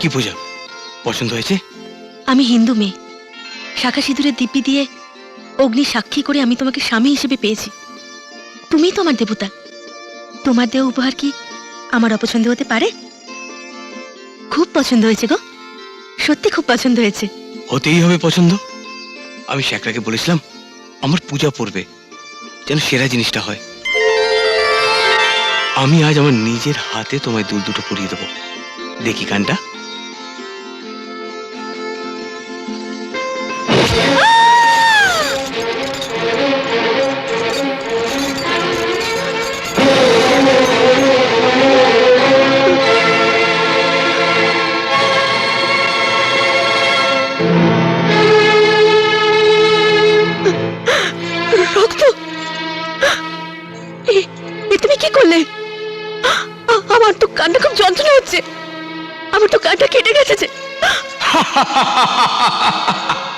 কি পূজা, পছন্দ হয়েছে? আমি হিন্দু মেয়ে, শাখা সিঁদুরের দিব্যি দিয়ে অগ্নি সাক্ষী করে আমি তোমাকে স্বামী হিসেবে পেয়েছি। তুমিই তো আমার দেবতা। তোমার দেওয়া উপহার কি আমার অপছন্দ হতে পারে? খুব পছন্দ হয়েছে গো, সত্যি খুব পছন্দ হয়েছে। হতেই হবে পছন্দ। আমি শ্যাকরাকে বলেছিলাম আমার পূজা পড়বে যেন সেরা জিনিসটা হয়। আমি আজ আমার নিজের হাতে তোমায় দুল দুটো পরিয়ে দেবো। দেখি কানটা। রক্ত! তুমি কি করলে? আমার তো কানটা খুব যন্ত্রণা হচ্ছে। আমার তো কানটা কেটে গেছে।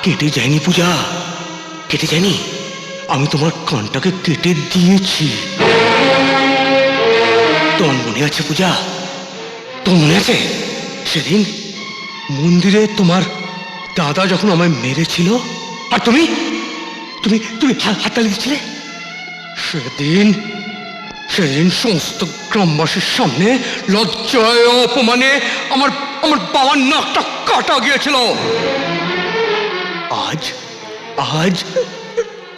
কেটে যায়নি পূজা, কেটে যায়নি। আমি তোমার কানটাকে কেটে দিয়েছি। তোমার মনে আছে পূজা? তোমার মনে আছে সেদিন মন্দিরে তোমার দাদা যখন আমায় মেরেছিল আর তুমি তুমি তুমি হাততালি দিচ্ছিলে? সেদিন সমস্ত গ্রামবাসীর সামনে লজ্জায় অপমানে আমার আমার বাবার নাকটা কাটা গিয়েছিল। আজ আজ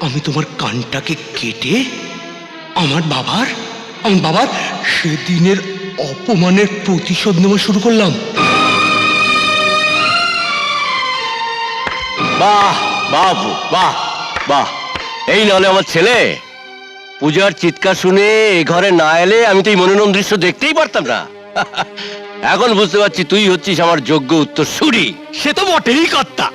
আমি তোমার কানটাকে কেটে আমার বাবার সেদিনের অপমানের প্রতিশোধ নেওয়া শুরু করলাম। বাহ বাহ বাহ বাহ! এই নাহলে আমার ছেলে। পূজার চিৎকার শুনে এ ঘরে না এলে আমি তো এই মনোরম দৃশ্য দেখতেই পারতাম না। এখন বুঝতে পারছি তুই হচ্ছিস আমার যোগ্য উত্তরসূরি। সে তো বটেই কর্তা।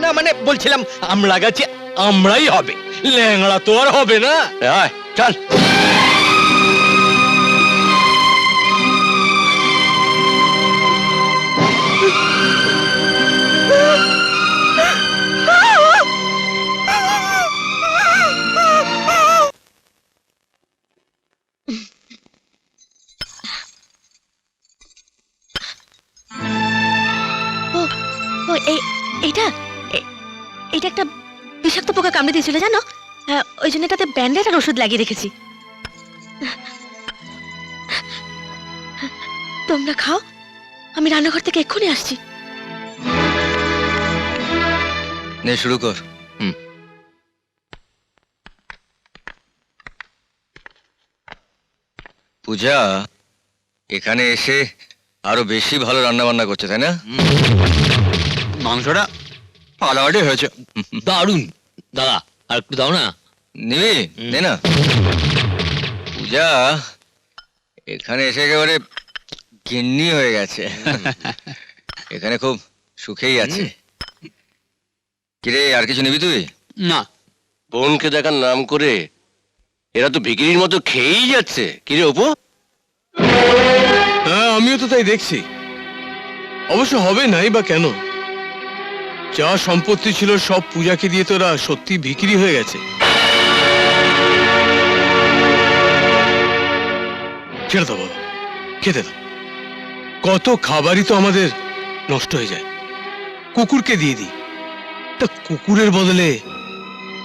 না মানে বলছিলাম আমরা গাছি আমরাই হবে, ল্যাংড়া তো আর হবে না। আয় চল। এটা একটা বিষাক্ত পোকা কামড়ে দিয়েছিল জানো। ওই জন্য এটাতে ব্যান্ডেড আর ওষুধ লাগিয়ে রেখেছি। তোমরা খাও, আমি রান্নাঘর থেকে এক্ষুনি আসছি। নে শুরু কর। পূজা এখানে এসে আরো বেশি ভালো রান্না বান্না করছে, তাই না? মাংসটা ফাটাফাটি হয়েছে, দারুণ। দাদা আর একটু দাও না। নিবি? নে না। পূজা এখানে এসে একেবারে গিন্নি হয়ে গেছে। এখানে খুব সুখেই আছে। কিরে আর কিছু নিবি তুই? না। বোনকে দেখার নাম করে এরা তো ভিখিরির মতো খেয়েই যাচ্ছে। কিরে অপু? হ্যাঁ, আমিও তো তাই দেখছি। অবশ্য হবে নাই বা কেন? যা সম্পত্তি ছিল সব পূজাকে দিয়ে তোরা সত্যি ভিখিরি হয়ে গেছে। ছেড়ে দাও বাবা, খেতে দাও। কত খাবারই তো আমাদের নষ্ট হয়ে যায়, কুকুরকে দিয়ে দিই। তা কুকুরের বদলে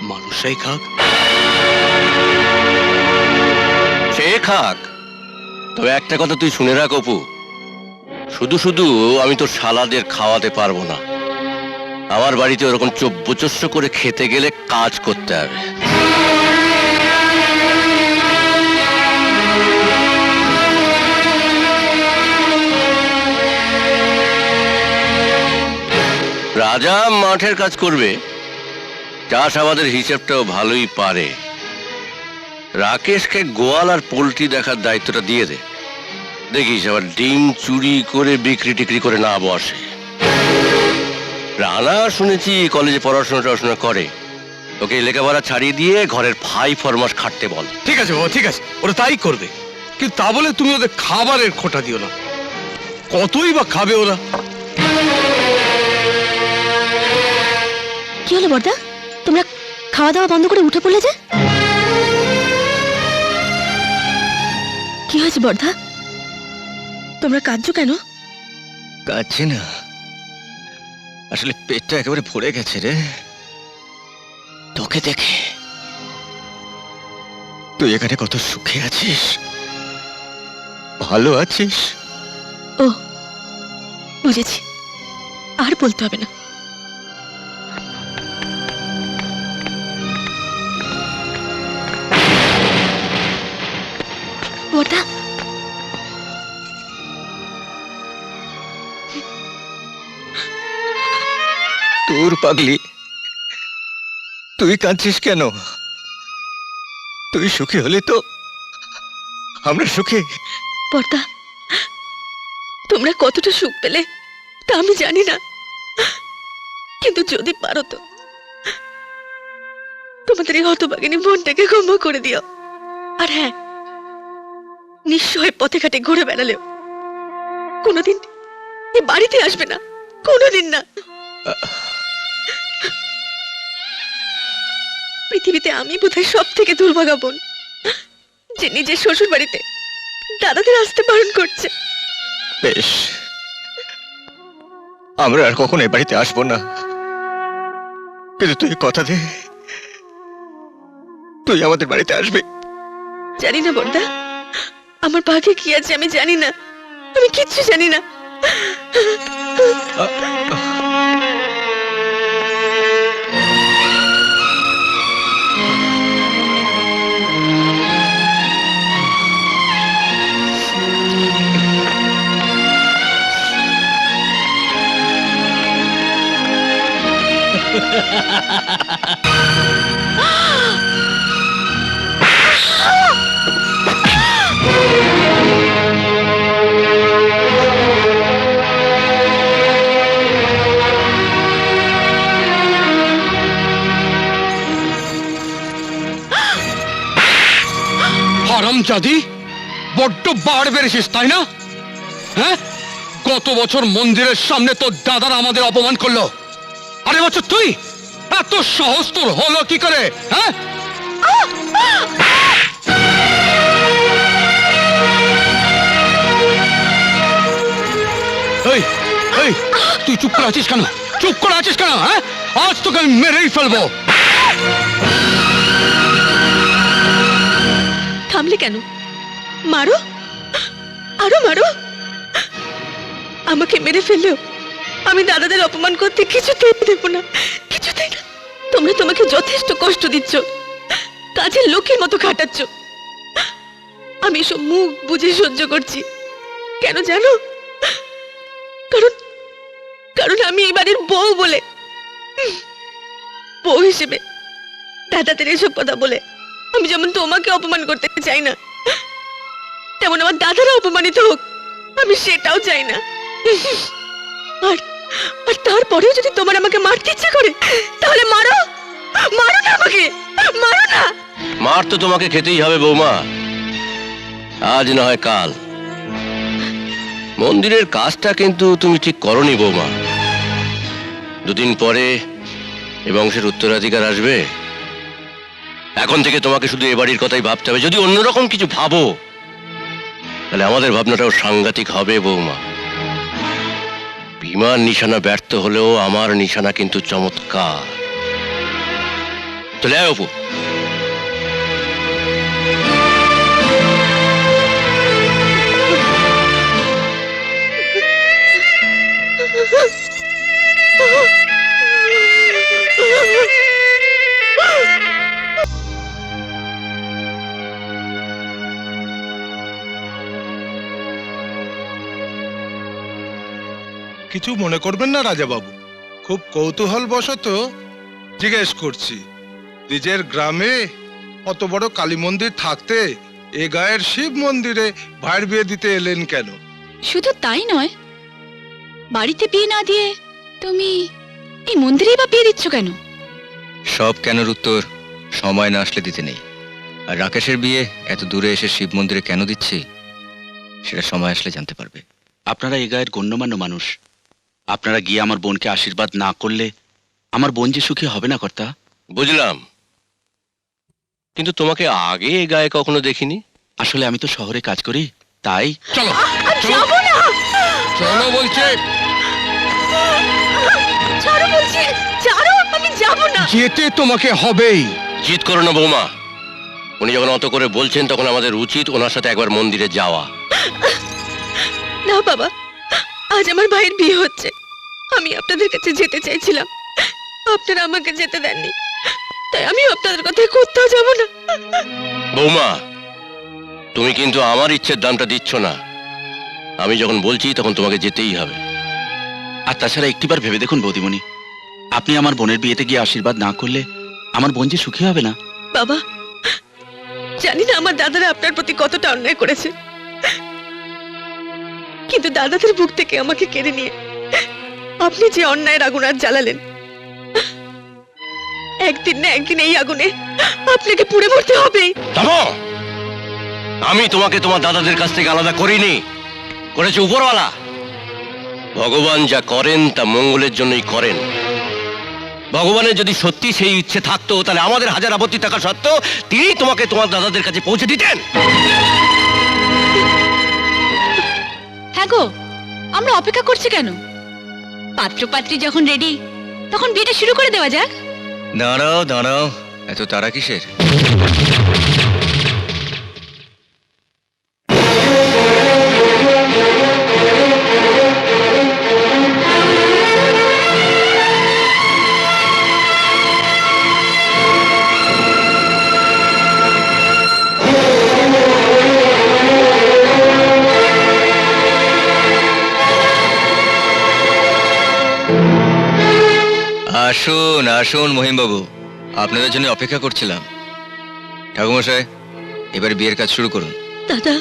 মানুষরাই খাক। সে খাক, তবে একটা কথা তুই শুনে রাখ অপু, শুধু শুধু আমি তোর শালাদের খাওয়াতে পারবো না। আমার বাড়িতে ওরকম চব্যচস্য করে খেতে গেলে কাজ করতে হবে। রাজা মাঠের কাজ করবে, চাষাবাদের হিসেবটাও ভালোই পারে। রাকেশকে গোয়াল আর পোল্ট্রি দেখার দায়িত্বটা দিয়ে দে। দেখিস আবার ডিম চুরি করে বিক্রি টিক্রি করে না বসে। রানা শুনেছি কলেজে পড়াশোনা করে, ওকে লেখাপড়া ছাড়িয়ে দিয়ে ঘরের ফাই ফরমাস খাটতে বল। ঠিক আছে বাবা, ঠিক আছে, ওরা তাই করবে। কিন্তু তা বলে তুমি ওদের খাবারের খোঁটা দিও না। কতই বা খাবে ওরা? কি হলো বর্দা, তোমরা খাওয়া দাওয়া বন্ধ করে উঠে পড়লে যে? কি হয়েছে বর্দা? তোমরা কাঁদছো কেন? কাঁদছি না, আসলে পেটটা একেবারে ভরে গেছে রে তোকে দেখে। তুই এখানে কত সুখে আছিস, ভালো আছিস। ও বুঝেছি, আর বলতে হবে না। বর্দা, তোর পাগলি, তুই কাঁদছিস কেন? তুই সুখী হলে তো আমরা সুখী। বর্দা, তোমরা কতটা সুখ পেলে তা আমি জানি না, কিন্তু যদি পারো তো তোমাদের এই হতভাগিনী মনটাকে ক্ষমা করে দিও। আর হ্যাঁ, নিশ্চয় পথে ঘাটে ঘুরে বেড়ালেও কোনোদিন এই বাড়িতে আসবে না, কোনোদিন না। পৃথিবীতে আমি বোধহয় সব থেকে দুর্ভাগা বোন, যে নিজের শ্বশুর বাড়িতে দাদাদের আসতে বারণ করছে। বেশ, আমরা আর কখনো এ বাড়িতে আসবো না, কিন্তু তুই কথা দে তুই আমাদের বাড়িতে আসবি। জানি না বর্দা, আমার ভাগ্যে কি আছে আমি জানি না, আমি কিচ্ছু জানি না। হারামজাদি, বড্ড বাড় বেড়েছিস তাই না? হ্যাঁ, গত বছর মন্দিরের সামনে তোর দাদারা আমাদের অপমান করলো, আর এবছর তুই? এত সাহস তোর হলো কি করে? হ্যাঁ, এই এই, তুই চুপ করে আছিস কেন? চুপ করে আছিস কেন? হ্যাঁ, আজ তোকে আমি মেরেই ফেলবো। থামলে কেন? মারো, আরো মারো। আমাকে মেরে ফেললেও আমি দাদাদের অপমান করতে কিছুতেই দেব না, কিছুতেই না। তোমরা তোমাকে যথেষ্ট কষ্ট দিচ্ছ, কাজের লোকের মতো খাটাচ্ছ। আমি সব মুখ বুঝে সহ্য করছি। কেন জানো? কারণ কারণ আমি এই বাড়ির বউ বলে, বউ হিসেবে দাদাদের এসব কথা বলে আমি যেমন তোমাকে অপমান করতে চাই না, তেমন আমার দাদারা অপমানিত হোক আমি সেটাও চাই না। আর আর তারপরেও যদি তোমার আমাকে মারতে ইচ্ছে করে তাহলে মারো, মারো না আমাকে, মারো না। মার তো তোমাকে খেতেই হবে বৌমা, আজ না হয় কাল। মন্দিরের কাজটা কিন্তু তুমি ঠিক করনি বৌমা। দুদিন পরে এ বংশের উত্তরাধিকার আসবে, এখন থেকে তোমাকে শুধু এ বাড়ির কথাই ভাবতে হবে। যদি অন্যরকম কিছু ভাবো তাহলে আমাদের ভাবনাটাও সাংঘাতিক হবে বৌমা। বিমান নিশানা ব্যর্থ হলেও আমার নিশানা কিন্তু চমৎকার। চলে আয় অপু। কিছু মনে করবেন না রাজাবাবু, খুব কৌতূহল বশত জিজ্ঞেস করছি, নিজের গ্রামে অত বড় কালী মন্দির থাকতে এ গায়ের শিব মন্দিরে ভাইয়ের বিয়ে দিতে এলেন কেন? শুধু তাই নয়, বাড়িতে বিয়ে না দিয়ে তুমি এই মন্দিরেই বা বিয়ে দিচ্ছ কেন? সব কেনর উত্তর সময় না আসলে দিতে নেই। আর রাকেশের বিয়ে এত দূরে এসে শিব মন্দিরে কেন দিচ্ছি সেটা সময় আসলে জানতে পারবে। আপনারা এ গায়ের গণ্যমান্য মানুষ, আপনারা গিয়ে আমার বোনকে আশীর্বাদ না করলে আমার বোন যে সুখী হবে না কর্তা। বুঝলাম, কিন্তু তোমাকে আগে এ গায়ে কখনো দেখিনি। আসলে আমি তো শহরে কাজ করি, তাই চলো যাবো না, চলো বলছে। ছাড়ো বলছি, ছাড়ো, আমি যাবো না। যেতে তোমাকে হবেই। জিদ করো না বৌমা, উনি যখন অত করে বলছেন তখন আমাদের উচিত ওনার সাথে একবার মন্দিরে যাওয়া। না বাবা, আজ আমার ভাইয়ের বিয়ে হচ্ছে, আমি আপনাদের কাছে যেতে চাইছিলাম, আপনারা আমাকে যেতে দেননি, তাই আমি আপনাদের কথায় কোথাও যাব না। বৌমা, তুমি কিন্তু আমার ইচ্ছের দামটা দিচ্ছ না। আমি যখন বলছি তখন তোমাকে যেতেই হবে। আর তাছাড়া একটিবার ভেবে দেখুন বৌদিমণি, আপনি আমার বোনের বিয়েতে গিয়ে আশীর্বাদ না করলে আমার বোন যে সুখী হবে না। বাবা, জানি না আমার দাদারা আপনার প্রতি কতটা অন্যায় করেছে, কিন্তু দাদাদের বুক থেকে আমাকে কেড়ে নিয়ে আপনি যে অন্যায়ের আগুন আজ জ্বালালেন, একদিন না একদিন এই আগুনে আপনাকে পুড়ে মরতে হবে। থামো! আমি তোমাকে তোমার দাদাদের কাছ থেকে আলাদা করিনি, করেছে উপরওয়ালা। ভগবান যা করেন তা মঙ্গলের জন্যই করেন। ভগবানের যদি সত্যি সেই ইচ্ছে থাকতো তাহলে আমাদের হাজার আপত্তি থাকা সত্ত্বেও তিনি তোমাকে তোমার দাদাদের কাছে পৌঁছে দিতেন। হ্যাঁ গো, আমরা অপেক্ষা করছি কেন? পাত্র পাত্রী যখন রেডি তখন বিয়েটা শুরু করে দেওয়া যাক। দাঁড়াও দাঁড়াও, এত তারা কিসের? আসুন আসুন মহিমবাবু, আপনাদের জন্য অপেক্ষা করছিলাম। ঠাকুমশাই, এবার বিয়ের কাজ শুরু করুন। দাদা,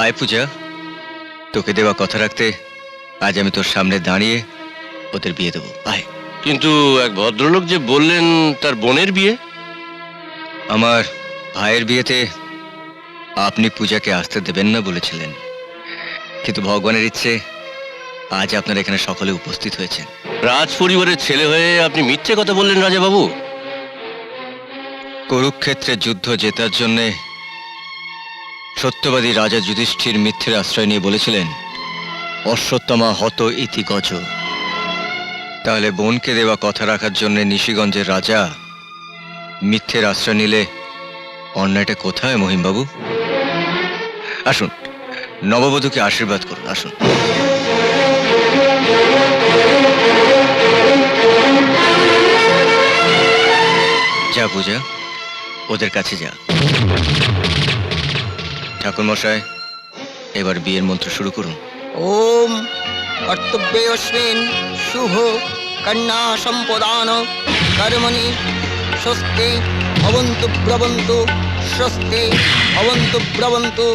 আয় পূজা, তোকে দেওয়া কথা রাখতে আজ আমি তোর সামনে দাঁড়িয়ে ওদের বিয়ে দেবো। আয়। কিন্তু এক ভদ্রলোক যে বললেন তার বোনের বিয়ে। আমার ভাইয়ের বিয়েতে আপনি পূজাকে আসতে দেবেন না বলেছিলেন, কিন্তু ভগবানের ইচ্ছে আজ আপনারা এখানে সকলে উপস্থিত হয়েছেন। রাজ পরিবারের ছেলে হয়ে আপনি মিথ্যে কথা বললেন রাজা বাবু। কুরুক্ষেত্রে যুদ্ধ জেতার জন্যে সত্যবাদী রাজা যুধিষ্ঠির মিথ্যের আশ্রয় নিয়ে বলেছিলেন, অশ্বত্থামা হত ইতি গজ। তাহলে বোনকে দেওয়া কথা রাখার জন্য নিশিগঞ্জের রাজা মিথ্যের আশ্রয় নিলে অন্যায়টা কোথায় মহিমবাবু? আসুন, নববধূকে আশীর্বাদ করুন, আসুন। যা পূজা, ওদের কাছে যা। ঠাকুর মশাই, এবার বিয়ের মন্ত্র শুরু করুন। ওম কর্তব্যেऽস্মিন শুভ কন্যা সম্পদান কর্মণি স্বস্তি ভবন্তু ব্রবন্তু স্বস্তি ভবন্তু ব্রবন্তু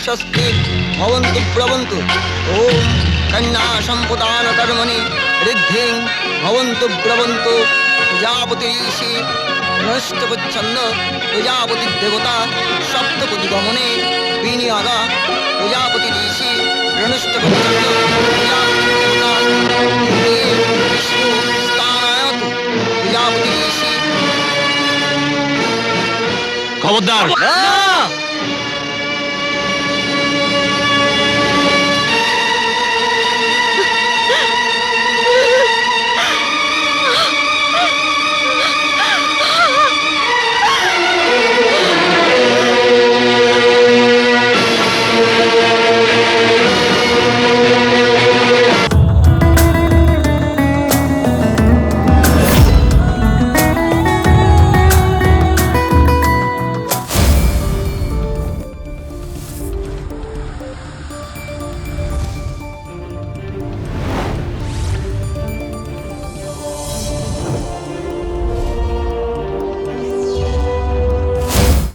স্বস্তি ভবন্তু ব্রবন্তু। ওম কন্যা সম্পদান কর্মণি ঋদ্ধিং ভবন্তু ব্রবন্তু। প্রজাপতি ঋষি নষ্টপচ্ছন্দ প্রজাপতি দেবতা সপ্তপতি গমনে বিনিয়োগা প্রজাপতি ঋষি রণষ্টপচ্ছন্দ প্রজাপতি দেবতা বিষ্ণু স্থানায়তু প্রজাপতি ঋষি। খবরদার!